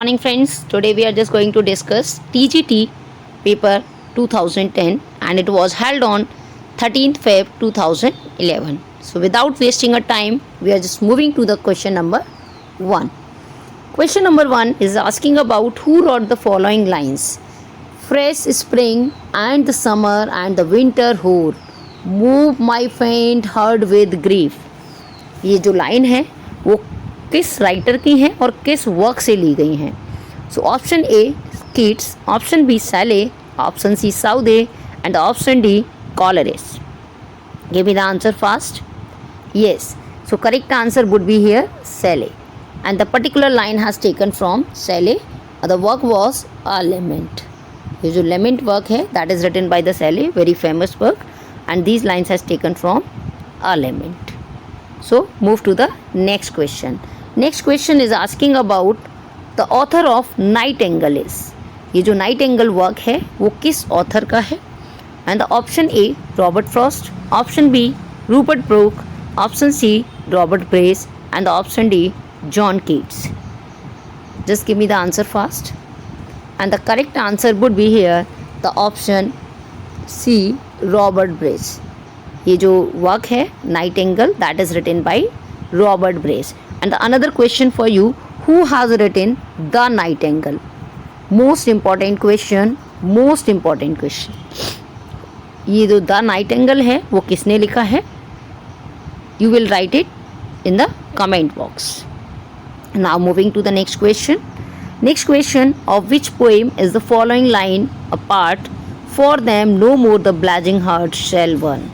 Morning friends, today we are just going to discuss TGT paper 2010 and it was held on 13th Feb 2011. So without wasting a time, we are just moving to the question number 1. Question number 1 is asking about who wrote the following lines. Fresh spring and the summer and the winter hoar, move my faint heart with grief. ये जो line है वो किस writer की हैं और किस work से ली गई हैं. So option A Keats, option B Shelley, option C Southey and option D Coleridge. Give me the answer fast. Yes, so correct answer would be here Shelley and the particular line has taken from Shelley. The work was a lament. ये जो lament work है that is written by the Shelley, very famous work, and these lines has taken from a lament. So move to the next question. Next question is asking about the author of Nightingale is. ये जो Nightingale work है वो किस author का है? And the option A Robert Frost, option B Rupert Brooke, option C Robert Brace and the option D John Keats. Just give me the answer fast. And the correct answer would be here the option C Robert Brace. ये जो work है Nightingale that is written by Robert Brace. And the another question for you, who has written the Nightingale? Most important question, most important question. ये जो the Nightingale है वो किसने लिखा है? You will write it in the comment box. Now moving to the next question. Next question, of which poem is the following line apart? For them no more the blazing heart shall burn.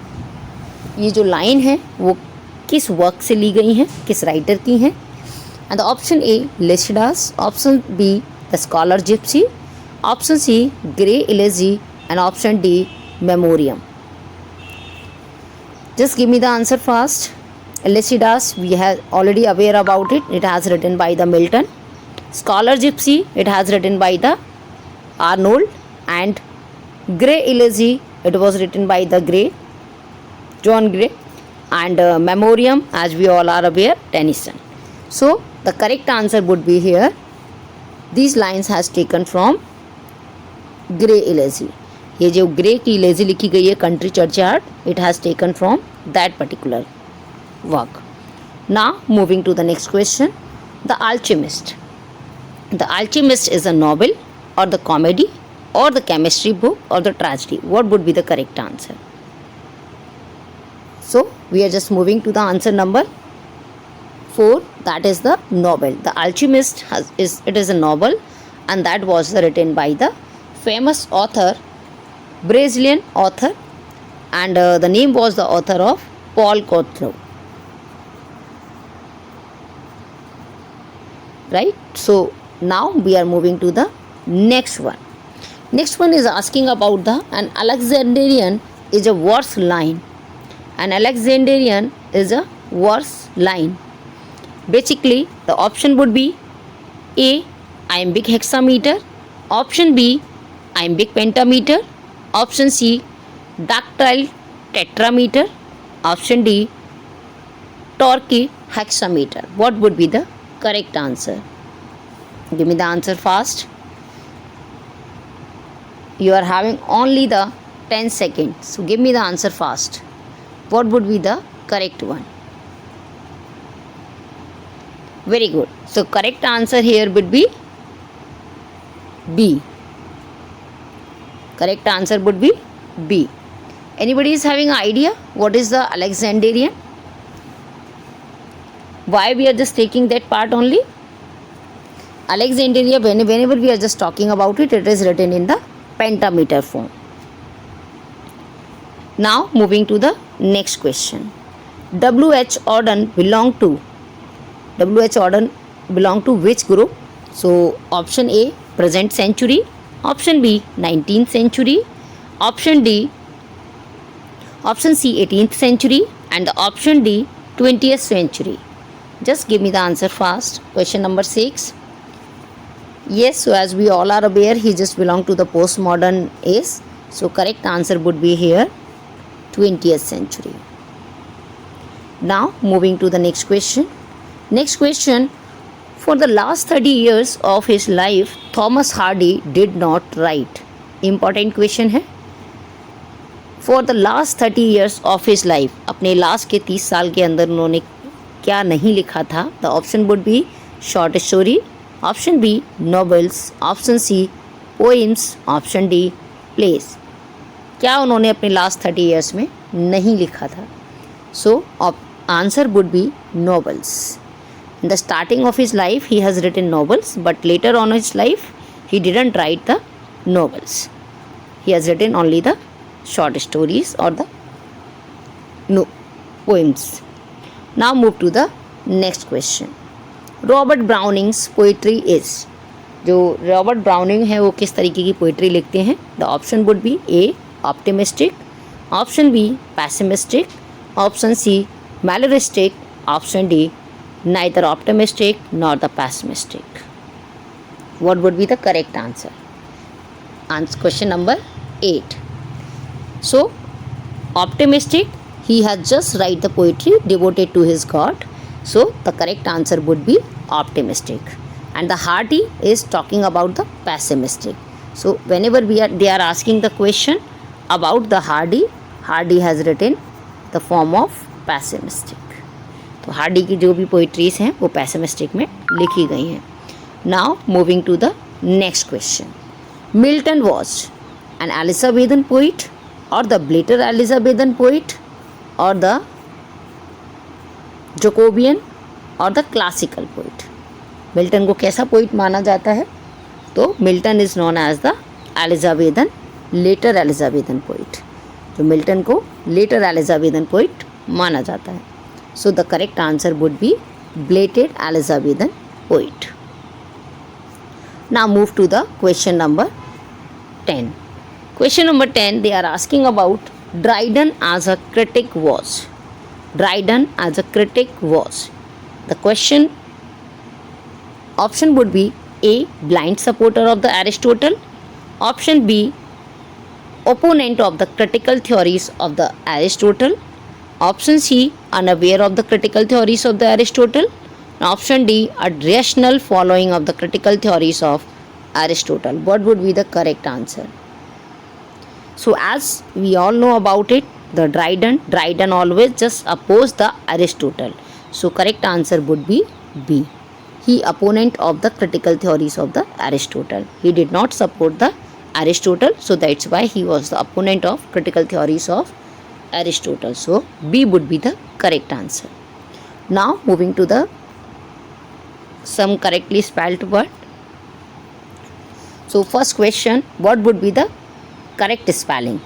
ये जो line है वो किस work से ली गई हैं, किस राइटर की हैं? And option A Lycidas, option B the Scholar Gypsy, option C Gray Elegy and option D Memoriam. Just give me the answer fast. Lycidas, we have already aware about it. It has written by the Milton. Scholar Gypsy, it has written by the Arnold. And Grey Elegy, it was written by the Gray, John Gray. And Memoriam, as we all are aware, Tennyson. So the correct answer would be here. These lines has taken from Grey Elegy. ये जो grey की इलेजी लिखी गई है country churchyard, it has taken from that particular work. Now moving to the next question. The Alchemist. The Alchemist is a novel or the comedy or the chemistry book or the tragedy. What would be the correct answer? So we are just moving to the answer number 4. That is the novel. The Alchemist it is a novel and that was written by the famous author, Brazilian author, and the name was the author of Paul Coelho. Right, so now we are moving to the next one. Next one is asking about an Alexandrian is a verse line. An Alexandrian is a verse line. Basically the option would be A iambic hexameter, option B iambic pentameter, option C dactyl tetrameter, option D torquay hexameter. What would be the correct answer? Give me the answer fast. You are having only the 10 seconds, so give me the answer fast. What would be the correct one? Very good. So correct answer here would be B. Correct answer would be B. Anybody is having an idea what is the Alexandrian? Why we are just taking that part only? Alexandria, whenever we are just talking about it, it is written in the pentameter form. Now moving to the next question. W.H. Auden belong to which group? So option A present century, option B 19th century, option C 18th century and the option D 20th century. Just give me the answer fast. Question number 6. Yes, so as we all are aware, he just belong to the postmodern age. So correct answer would be here 20th century. Now moving to the next question. Next question, For the last 30 years of his life, Thomas Hardy did not write. Important question है. For the last 30 years of his life, अपने last के 30 साल के अंदर उन्होंने क्या नहीं लिखा था? The option would be short story, option B novels, option C poems, option D plays. क्या उन्होंने अपने लास्ट 30 years में नहीं लिखा था? So answer would be novels. In the starting of his life, he has written novels, but later on his life, he didn't write the novels. He has written only the short stories or the poems. Now move to the next question. Robert Browning's poetry is. जो Robert Browning है वो किस तरीके की poetry लिखते हैं? The option would be A optimistic, option B pessimistic, option C melioristic, option D neither optimistic nor the pessimistic. What would be the correct answer? Question number 8. So optimistic, he has just write the poetry devoted to his god, so the correct answer would be optimistic. And the Hardy is talking about the pessimistic. So whenever they are asking the question about the Hardy has written the form of pessimistic. तो Hardy की जो भी poetries हैं वो pessimistic में लिखी गई हैं. Now moving to the next question. Milton was an Elizabethan poet or the later Elizabethan poet or the Jacobean or the classical poet. Milton को कैसा पोइट माना जाता है? तो Milton is known as the Elizabethan later Elizabethan poet. जो Milton को later Elizabethan poet माना जाता है. So the correct answer would be belated Elizabethan poet. Now move to the question number 10. Question number 10, they are asking about Dryden as a critic was. Dryden as a critic was. The question option would be A. Blind supporter of the Aristotle. Option B. Opponent of the critical theories of the Aristotle. Option C. Unaware of the critical theories of the Aristotle. Option D. A rational following of the critical theories of Aristotle. What would be the correct answer? So as we all know about it, the Dryden always just opposed the Aristotle. So correct answer would be B. He opponent of the critical theories of the Aristotle. He did not support the Aristotle, so that's why he was the opponent of critical theories of Aristotle. So B would be the correct answer. Now moving to the some correctly spelled word. So first question, what would be the correct spelling?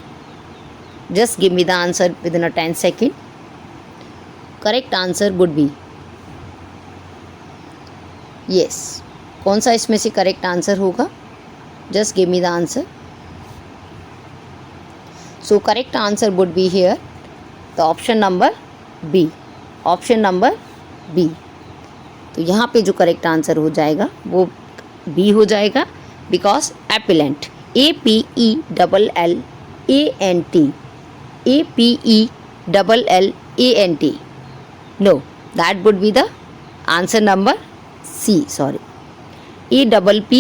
Just give me the answer within a 10 second. Correct answer would be yes. कौन सा इसमें से correct answer होगा? Just give me the answer. So correct answer would be here the option number B. Option number B. तो यहाँ पे जो correct answer हो जाएगा वो B हो जाएगा, because appellant APELLANT APELLANT. No, that would be the answer number C. Sorry, APPELLANT.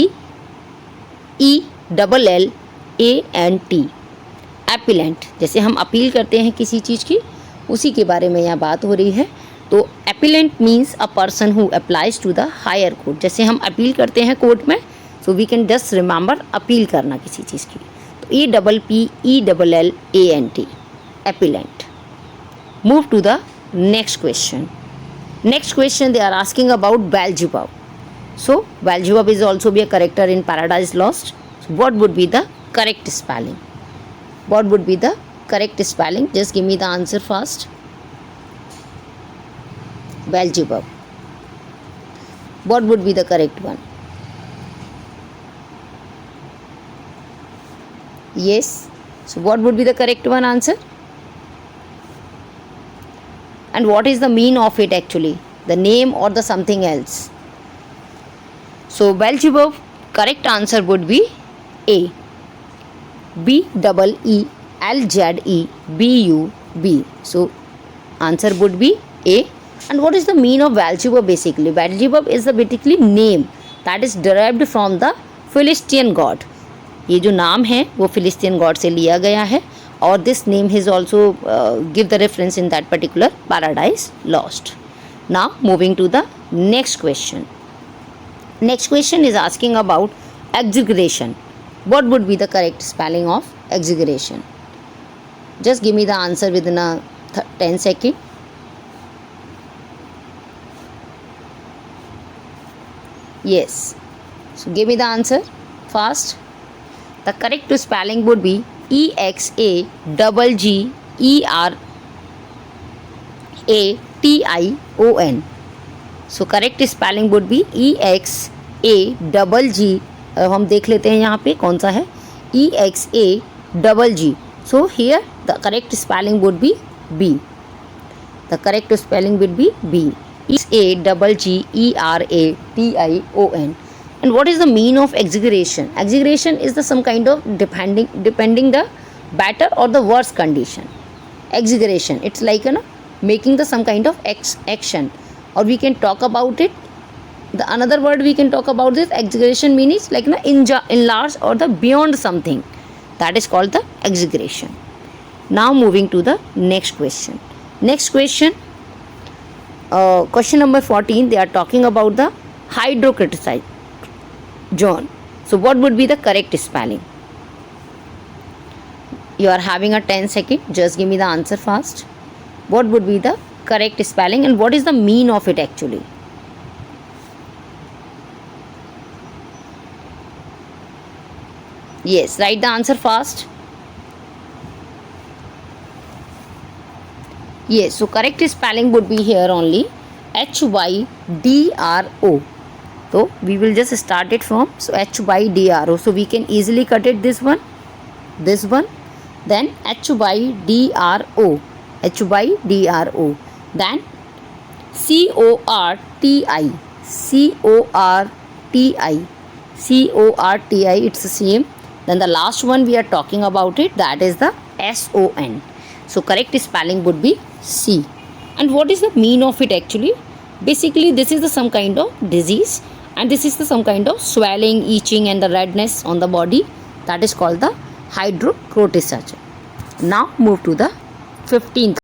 Appellant, जैसे हम अपील करते हैं किसी चीज़ की, उसी के बारे में यहाँ बात हो रही है. तो appellant means a person who applies to the higher court. जैसे हम अपील करते हैं कोर्ट में, so we can just remember appeal करना किसी चीज़ की. तो APPELLANT appellant. Move to the next question. Next question they are asking about Beelzebub. So Beelzebub is also be a character in Paradise Lost. What would be the correct spelling? What would be the correct spelling? Just give me the answer first. Beelzebub. What would be the correct one? Yes. So what would be the correct one answer? And what is the mean of it actually? The name or the something else? So Beelzebub, correct answer would be A. BEELZEBUB. So answer would be A. And what is the meaning of Beelzebub basically? Beelzebub is the basically name that is derived from the Philistine god. ये जो नाम है वो फिलिस्तीन God से लिया गया है और this name is also give the reference in that particular Paradise Lost. Now moving to the next question. Next question is asking about exaggeration. What would be the correct spelling of exaggeration? Just give me the answer within a 10 second. Yes. So give me the answer fast. The correct spelling would be exaggeration. So correct spelling would be exagg. हम देख लेते हैं यहाँ पे कौन सा है exagg. So here the correct spelling would be B. The correct spelling would be B. exaggeration. And what is the meaning of exaggeration? Exaggeration is the some kind of depending the better or the worse condition. Exaggeration, it's like making the some kind of action, or we can talk about it. The another word we can talk about this exaggeration means like enlarge or the beyond something. That is called the exaggeration. Now moving to the next question. Next question, question number 14. They are talking about the hydrocortisone. So what would be the correct spelling? You are having a 10 second. Just give me the answer fast. What would be the correct spelling and what is the meaning of it actually? Yes, write the answer fast. Yes, so correct spelling would be here only HYDRO. So we will just start it from HYDRO. So we can easily cut it this one, then HYDRO, then CORTI, it's the same. Then the last one we are talking about it, that is the SON. So correct spelling would be C. And what is the meaning of it actually? Basically this is the some kind of disease and this is the some kind of swelling, itching and the redness on the body. That is called the hydrocortisone. Now move to the 15th.